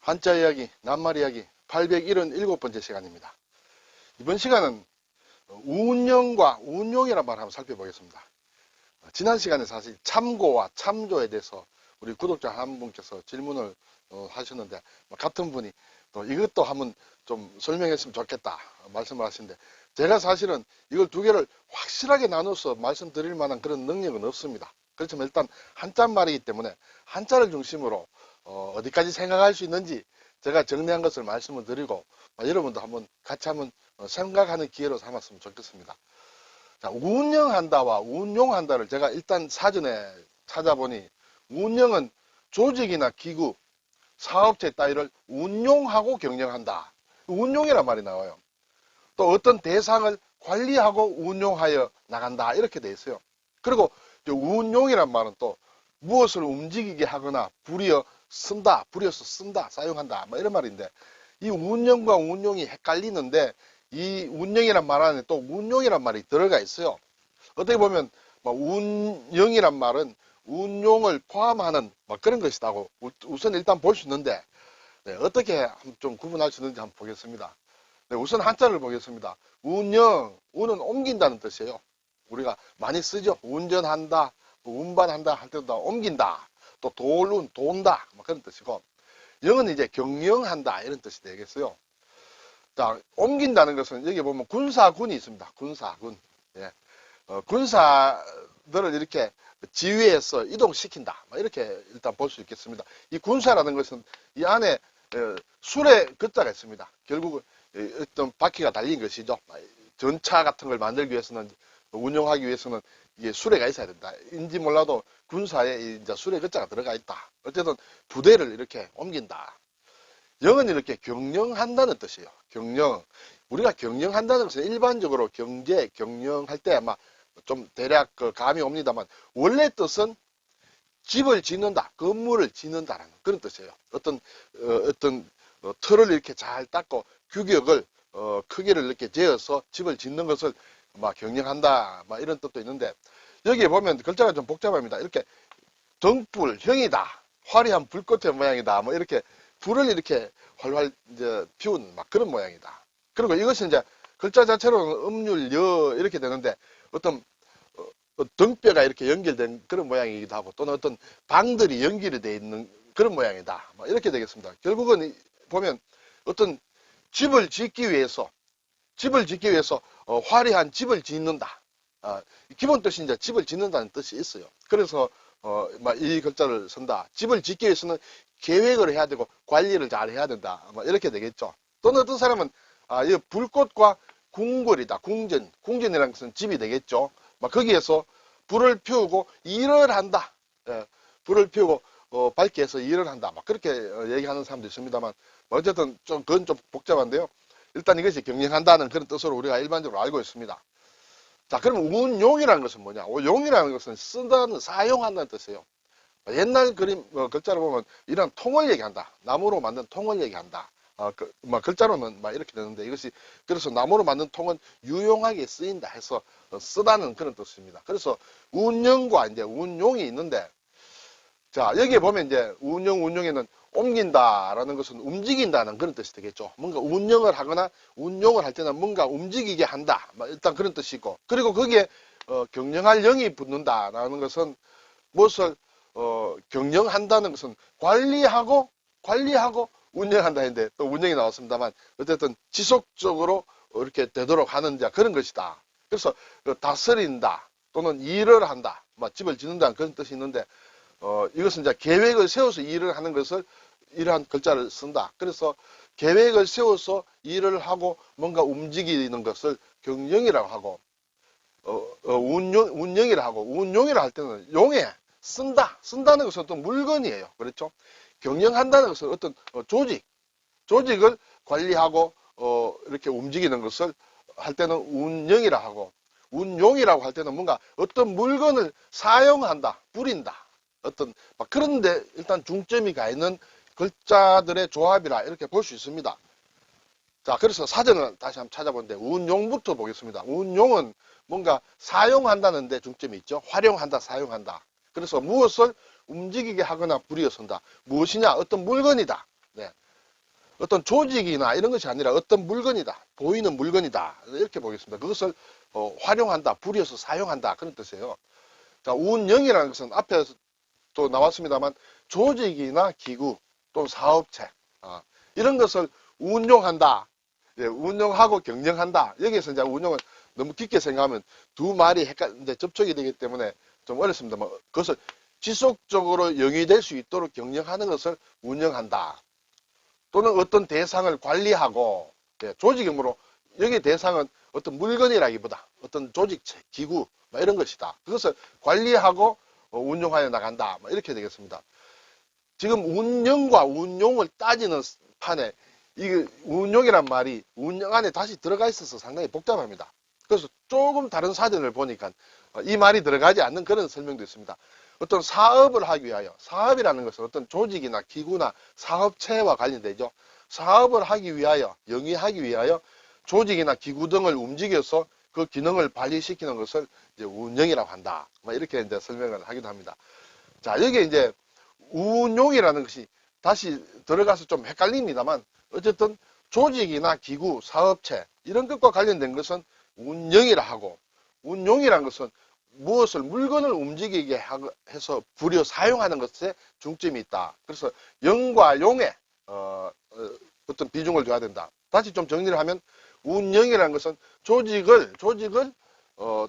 한자 이야기, 낱말 이야기 877번째 시간입니다. 이번 시간은 운영과 운용이란 말을 한번 살펴보겠습니다. 지난 시간에 사실 참고와 참조에 대해서 우리 구독자 한 분께서 질문을 하셨는데 같은 분이 또 이것도 한번 좀 설명했으면 좋겠다 말씀을 하시는데 제가 사실은 이걸 두 개를 확실하게 나눠서 말씀드릴 만한 그런 능력은 없습니다. 그렇지만 일단 한자말이기 때문에 한자를 중심으로 어디까지 생각할 수 있는지 제가 정리한 것을 말씀을 드리고 여러분도 한번 같이 한번 생각하는 기회로 삼았으면 좋겠습니다. 자, 운영한다와 운용한다를 제가 일단 사전에 찾아보니 운영은 조직이나 기구, 사업체 따위를 운용하고 경영한다. 운용이란 말이 나와요. 또 어떤 대상을 관리하고 운용하여 나간다 이렇게 돼 있어요. 그리고 운용이란 말은 또 무엇을 움직이게 하거나 부리어 쓴다, 부려서 쓴다, 사용한다 뭐 이런 말인데 이 운영과 운용이 헷갈리는데 이 운영이란 말 안에 또 운용이란 말이 들어가 있어요. 어떻게 보면 운영이란 말은 운용을 포함하는 그런 것이라고 우선 일단 볼 수 있는데 어떻게 좀 구분할 수 있는지 한번 보겠습니다. 우선 한자를 보겠습니다. 운영, 운은 옮긴다는 뜻이에요. 우리가 많이 쓰죠. 운전한다, 운반한다 할 때도 옮긴다. 또 돌운, 돈다 그런 뜻이고 영은 이제 경영한다 이런 뜻이 되겠어요. 자, 옮긴다는 것은 여기 보면 군사군이 있습니다. 군사군. 예. 군사들을 이렇게 지휘해서 이동시킨다. 이렇게 일단 볼 수 있겠습니다. 이 군사라는 것은 이 안에 술의 글자가 있습니다. 결국은 어떤 바퀴가 달린 것이죠. 전차 같은 걸 만들기 위해서는 운영하기 위해서는 이게 수레가 있어야 된다. 인지 몰라도 군사에 이제 수레 글자가 들어가 있다. 어쨌든 부대를 이렇게 옮긴다. 영은 이렇게 경영한다는 뜻이에요. 경영. 우리가 경영한다는 것은 일반적으로 경제, 경영할 때 아마 좀 대략 감이 옵니다만 원래 뜻은 집을 짓는다, 건물을 짓는다라는 그런 뜻이에요. 어떤 틀을 이렇게 잘 닦고 규격을 크기를 이렇게 재어서 집을 짓는 것을 경영한다 이런 뜻도 있는데 여기에 보면 글자가 좀 복잡합니다. 이렇게 등불, 형이다, 화려한 불꽃의 모양이다, 이렇게 불을 이렇게 활활 이제 피운 그런 모양이다. 그리고 이것이 이제 글자 자체로는 음률, 여 이렇게 되는데 어떤 등뼈가 이렇게 연결된 그런 모양이기도 하고 또는 어떤 방들이 연결이 되어 있는 그런 모양이다. 이렇게 되겠습니다. 결국은 보면 어떤 집을 짓기 위해서 화려한 집을 짓는다. 기본 뜻이 이제 집을 짓는다는 뜻이 있어요. 그래서 이 글자를 쓴다. 집을 짓기 위해서는 계획을 해야 되고 관리를 잘 해야 된다. 이렇게 되겠죠. 또는 어떤 사람은 이 불꽃과 궁궐이다. 궁전이라는 것은 집이 되겠죠. 거기에서 불을 피우고 일을 한다. 불을 피우고 밝게 해서 일을 한다. 그렇게 얘기하는 사람도 있습니다만 어쨌든 그건 좀 복잡한데요. 일단 이것이 경영한다는 그런 뜻으로 우리가 일반적으로 알고 있습니다. 자, 그럼 운용이라는 것은 뭐냐? 용이라는 것은 쓴다는, 사용한다는 뜻이에요. 옛날 그림 글자로 보면 이런 통을 얘기한다. 나무로 만든 통을 얘기한다. 글자로는 이렇게 되는데 이것이 그래서 나무로 만든 통은 유용하게 쓰인다 해서 쓰다는 그런 뜻입니다. 그래서 운영과 이제 운용이 있는데 자, 여기에 보면 이제 운용에는 옮긴다라는 것은 움직인다는 그런 뜻이 되겠죠. 뭔가 운영을 하거나 운용을 할 때는 뭔가 움직이게 한다. 일단 그런 뜻이고 그리고 거기에 경영할 영이 붙는다라는 것은 무엇을 경영한다는 것은 관리하고 운영한다 했는데 또 운영이 나왔습니다만 어쨌든 지속적으로 이렇게 되도록 하는 그런 것이다. 그래서 다스린다 또는 일을 한다. 집을 짓는다는 그런 뜻이 있는데 이것은 이제 계획을 세워서 일을 하는 것을 이러한 글자를 쓴다. 그래서 계획을 세워서 일을 하고 뭔가 움직이는 것을 경영이라고 하고 운영이라고 하고 운용이라 할 때는 용에 쓴다는 것은 어떤 물건이에요. 그렇죠? 경영한다는 것은 어떤 조직을 관리하고 이렇게 움직이는 것을 할 때는 운영이라 하고 운용이라고 할 때는 뭔가 어떤 물건을 사용한다, 부린다. 어떤 그런데 일단 중점이 가 있는 글자들의 조합이라 이렇게 볼 수 있습니다. 자, 그래서 사전을 다시 한번 찾아보는데 운용부터 보겠습니다. 운용은 뭔가 사용한다는 데 중점이 있죠. 활용한다, 사용한다. 그래서 무엇을 움직이게 하거나 부리어 쓴다. 무엇이냐? 어떤 물건이다. 네. 어떤 조직이나 이런 것이 아니라 어떤 물건이다. 보이는 물건이다. 이렇게 보겠습니다. 그것을 활용한다. 부려서 사용한다. 그런 뜻이에요. 자, 운영이라는 것은 앞에서 또 나왔습니다만 조직이나 기구 또는 사업체 이런 것을 운용한다. 예, 운용하고 경영한다. 여기에서 이제 운용을 너무 깊게 생각하면 두 말이 이제 접촉이 되기 때문에 좀 어렵습니다만 그것을 지속적으로 영위될 수 있도록 경영하는 것을 운영한다. 또는 어떤 대상을 관리하고 예, 조직이므로 여기 대상은 어떤 물건이라기보다 어떤 조직체, 기구 이런 것이다. 그것을 관리하고 운용하여 나간다. 이렇게 되겠습니다. 지금 운영과 운용을 따지는 판에 이 운용이란 말이 운영 안에 다시 들어가 있어서 상당히 복잡합니다. 그래서 조금 다른 사전을 보니까 이 말이 들어가지 않는 그런 설명도 있습니다. 어떤 사업을 하기 위하여 사업이라는 것은 어떤 조직이나 기구나 사업체와 관련되죠. 사업을 하기 위하여 영위하기 위하여 조직이나 기구 등을 움직여서 그 기능을 발휘시키는 것을 이제 운영이라고 한다. 이렇게 이제 설명을 하기도 합니다. 자, 여기에 이제 운용이라는 것이 다시 들어가서 좀 헷갈립니다만 어쨌든 조직이나 기구, 사업체 이런 것과 관련된 것은 운영이라 하고 운용이라는 것은 무엇을 물건을 움직이게 해서 부려 사용하는 것에 중점이 있다. 그래서 영과 용에 어떤 비중을 둬야 된다. 다시 좀 정리를 하면 운영이라는 것은 조직을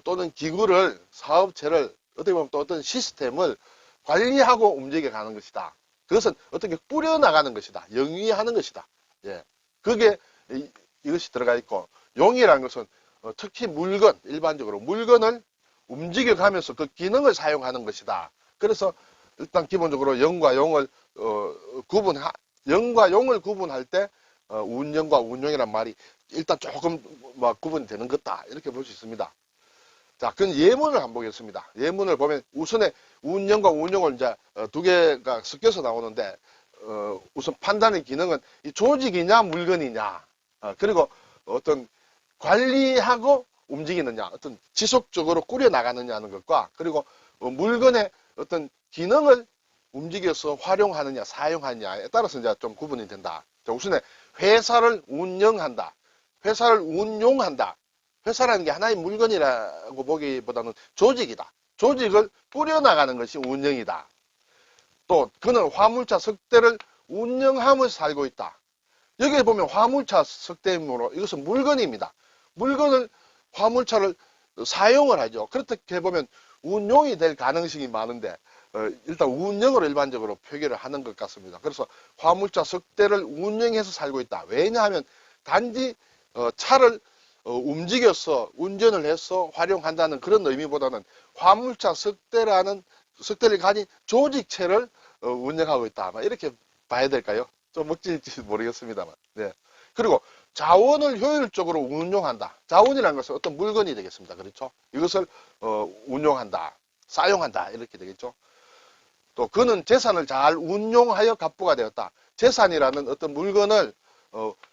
또는 기구를 사업체를 어떻게 보면 또 어떤 시스템을 관리하고 움직여가는 것이다. 그것은 어떻게 뿌려나가는 것이다. 영위하는 것이다. 예, 그게 이것이 들어가 있고 용이라는 것은 특히 물건 일반적으로 물건을 움직여가면서 그 기능을 사용하는 것이다. 그래서 일단 기본적으로 영과 용을 영과 용을 구분할 때 운영과 운용이란 말이 일단 조금 구분이 되는 것다. 이렇게 볼 수 있습니다. 자, 그럼 예문을 한번 보겠습니다. 예문을 보면 우선에 운영과 운용을 이제 두 개가 섞여서 나오는데 우선 판단의 기능은 이 조직이냐 물건이냐 그리고 어떤 관리하고 움직이느냐 어떤 지속적으로 꾸려나가느냐 하는 것과 그리고 물건의 어떤 기능을 움직여서 활용하느냐 사용하느냐에 따라서 이제 좀 구분이 된다. 자, 우선에 회사를 운영한다. 회사를 운용한다. 회사라는 게 하나의 물건이라고 보기보다는 조직이다. 조직을 꾸려나가는 것이 운영이다. 또 그는 화물차 석대를 운영하면서 살고 있다. 여기에 보면 화물차 석대이므로 이것은 물건입니다. 물건을 화물차를 사용을 하죠. 그렇게 보면 운용이 될 가능성이 많은데 일단 운영으로 일반적으로 표기를 하는 것 같습니다. 그래서 화물차 석대를 운영해서 살고 있다. 왜냐하면 단지 차를 움직여서 운전을 해서 활용한다는 그런 의미보다는 화물차 석대를 가진 조직체를 운영하고 있다. 이렇게 봐야 될까요? 좀 먹질지 모르겠습니다만. 네. 그리고 자원을 효율적으로 운용한다. 자원이라는 것은 어떤 물건이 되겠습니다. 그렇죠? 이것을 운용한다. 사용한다. 이렇게 되겠죠. 또 그는 재산을 잘 운용하여 갑부가 되었다. 재산이라는 어떤 물건을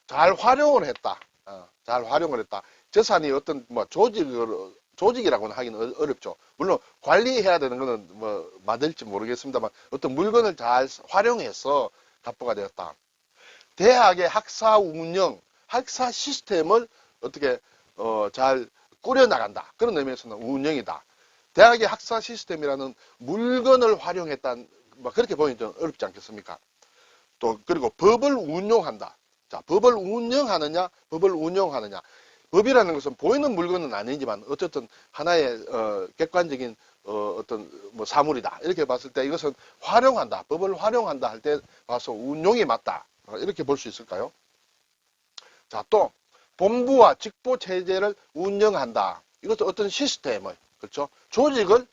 잘 활용을 했다. 잘 활용을 했다. 재산이 어떤 조직이라고는 하기는 어렵죠. 물론 관리해야 되는 것은 맞을지 모르겠습니다만 어떤 물건을 잘 활용해서 갑부가 되었다. 대학의 학사 운영, 학사 시스템을 어떻게 잘 꾸려나간다. 그런 의미에서는 운영이다. 대학의 학사 시스템이라는 물건을 활용했다는 그렇게 보면 좀 어렵지 않겠습니까? 또 그리고 법을 운용한다. 자, 법을 운영하느냐, 법을 운용하느냐. 법이라는 것은 보이는 물건은 아니지만 어쨌든 하나의 객관적인 어떤 사물이다. 이렇게 봤을 때 이것은 활용한다. 법을 활용한다 할 때 봐서 운용이 맞다. 이렇게 볼 수 있을까요? 자, 또 본부와 직보 체제를 운영한다. 이것도 어떤 시스템을 그렇죠? 조직을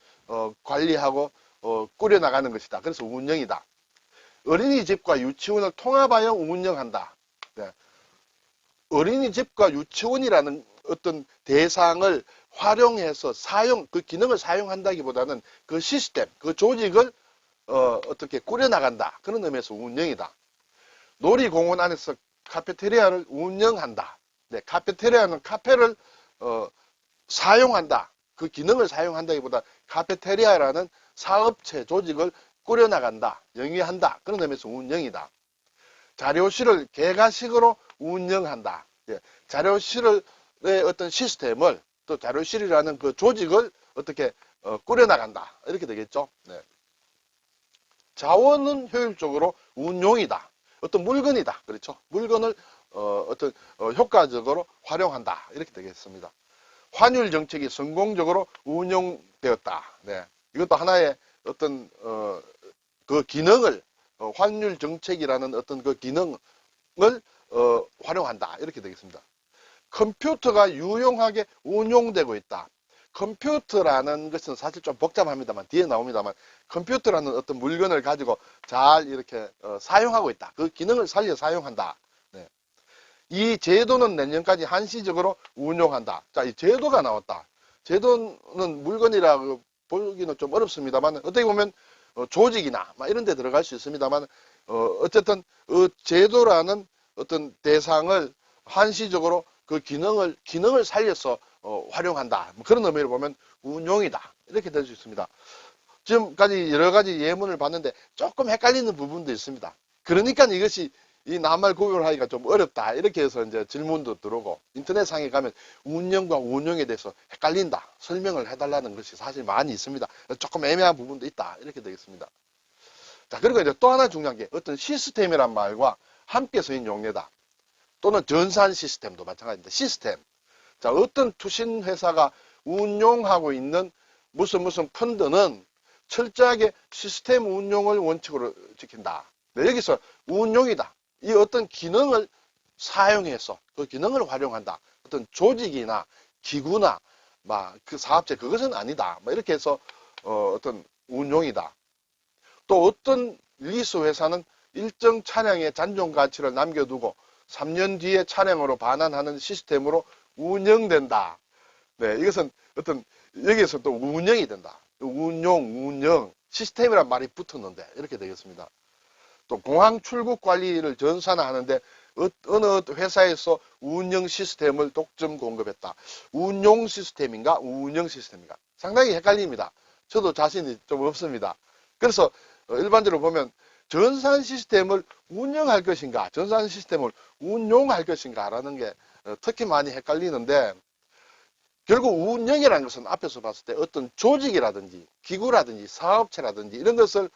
관리하고 꾸려나가는 것이다. 그래서 운영이다. 어린이집과 유치원을 통합하여 운영한다. 네. 어린이집과 유치원이라는 어떤 대상을 활용해서 그 기능을 사용한다기보다는 그 시스템, 그 조직을 어떻게 꾸려나간다. 그런 의미에서 운영이다. 놀이공원 안에서 카페테리아를 운영한다. 네, 카페테리아는 카페를 사용한다. 그 기능을 사용한다기보다 카페테리아라는 사업체 조직을 꾸려나간다. 영위한다. 그런 의미에서 운영이다. 자료실을 개가식으로 운영한다. 예, 자료실의 어떤 시스템을, 또 자료실이라는 그 조직을 어떻게 꾸려나간다. 이렇게 되겠죠. 네. 자원은 효율적으로 운용이다. 어떤 물건이다. 그렇죠. 물건을 어떤 효과적으로 활용한다. 이렇게 되겠습니다. 환율 정책이 성공적으로 운용되었다. 네. 이것도 하나의 어떤 그 기능을 환율 정책이라는 어떤 그 기능을 활용한다. 이렇게 되겠습니다. 컴퓨터가 유용하게 운용되고 있다. 컴퓨터라는 것은 사실 좀 복잡합니다만, 뒤에 나옵니다만, 컴퓨터라는 어떤 물건을 가지고 잘 이렇게 사용하고 있다. 그 기능을 살려 사용한다. 네. 이 제도는 내년까지 한시적으로 운용한다. 자, 이 제도가 나왔다. 제도는 물건이라고 보기는 좀 어렵습니다만, 어떻게 보면 조직이나 이런 데 들어갈 수 있습니다만, 어쨌든 제도라는 어떤 대상을 한시적으로 그 기능을 살려서 활용한다. 그런 의미로 보면 운용이다. 이렇게 될 수 있습니다. 지금까지 여러 가지 예문을 봤는데 조금 헷갈리는 부분도 있습니다. 그러니까 이것이 이 낱말 구별하기가 좀 어렵다. 이렇게 해서 이제 질문도 들어오고, 인터넷상에 가면 운영과 운용에 대해서 헷갈린다. 설명을 해달라는 것이 사실 많이 있습니다. 조금 애매한 부분도 있다. 이렇게 되겠습니다. 자, 그리고 이제 또 하나 중요한 게 어떤 시스템이란 말과 함께 쓰인 용례다. 또는 전산 시스템도 마찬가지입니다. 시스템. 자, 어떤 투신 회사가 운용하고 있는 무슨 펀드는 철저하게 시스템 운용을 원칙으로 지킨다. 네, 여기서 운용이다. 이 어떤 기능을 사용해서 그 기능을 활용한다. 어떤 조직이나 기구나 그 사업체 그것은 아니다. 이렇게 해서 어떤 운용이다. 또 어떤 리스 회사는 일정 차량의 잔존 가치를 남겨두고 3년 뒤에 차량으로 반환하는 시스템으로 운영된다. 네, 이것은 어떤 여기에서 또 운영이 된다. 운영, 시스템이란 말이 붙었는데 이렇게 되겠습니다. 또 공항 출국 관리를 전산화하는데 어느 회사에서 운영 시스템을 독점 공급했다. 운용 시스템인가 운영 시스템인가 상당히 헷갈립니다. 저도 자신이 좀 없습니다. 그래서 일반적으로 보면 전산 시스템을 운영할 것인가 전산 시스템을 운용할 것인가 라는 게 특히 많이 헷갈리는데, 결국 운영이라는 것은 앞에서 봤을 때 어떤 조직이라든지 기구라든지 사업체라든지 이런 것을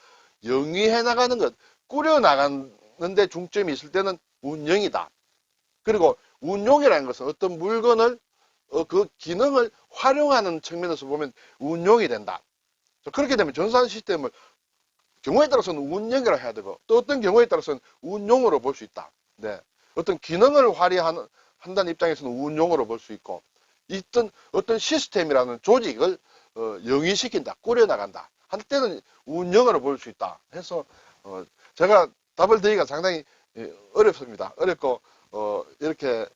영위해 나가는 것, 꾸려 나가는 데 중점이 있을 때는 운영이다. 그리고 운용이라는 것은 어떤 물건을 그 기능을 활용하는 측면에서 보면 운용이 된다. 그렇게 되면 전산 시스템을 경우에 따라서는 운영이라 해야 되고, 또 어떤 경우에 따라서는 운용으로 볼 수 있다. 네. 어떤 기능을 발휘한다는 입장에서는 운용으로 볼 수 있고, 어떤 시스템이라는 조직을 영위시킨다, 꾸려나간다 할 때는 운영으로 볼 수 있다 해서 제가 답을 드리기가 상당히 어렵습니다. 어렵고 이렇게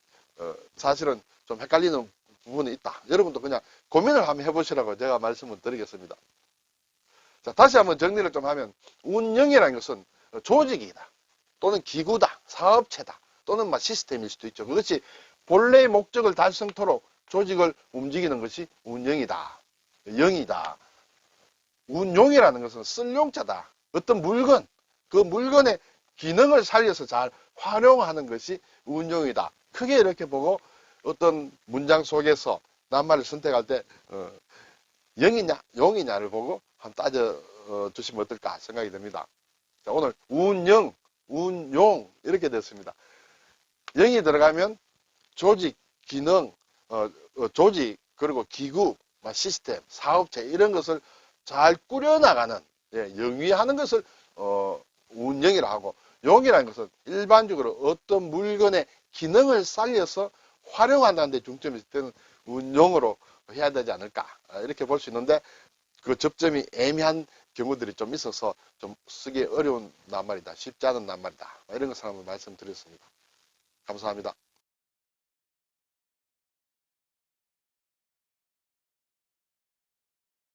사실은 좀 헷갈리는 부분이 있다. 여러분도 그냥 고민을 한번 해보시라고 제가 말씀을 드리겠습니다. 자, 다시 한번 정리를 좀 하면, 운영이라는 것은 조직이다, 또는 기구다, 사업체다, 또는 시스템일 수도 있죠. 그것이 본래의 목적을 달성토록 조직을 움직이는 것이 운영이다, 영이다. 운용이라는 것은 쓸 용자다. 어떤 물건, 그 물건의 기능을 살려서 잘 활용하는 것이 운용이다. 크게 이렇게 보고 어떤 문장 속에서 낱말을 선택할 때 영이냐 용이냐를 보고 한번 따져 주시면 어떨까 생각이 듭니다. 자, 오늘 운영, 운용 이렇게 됐습니다. 영이 들어가면 조직, 기능, 조직, 그리고 기구, 시스템, 사업체 이런 것을 잘 꾸려나가는, 영위하는 것을 운영이라 하고, 용이라는 것은 일반적으로 어떤 물건의 기능을 살려서 활용한다는 데 중점이 있을 때는 운용으로 해야 되지 않을까 이렇게 볼 수 있는데, 그 접점이 애매한 경우들이 좀 있어서 좀 쓰기 어려운 낱말이다, 쉽지 않은 낱말이다, 이런 것을 한번 말씀드렸습니다. 감사합니다.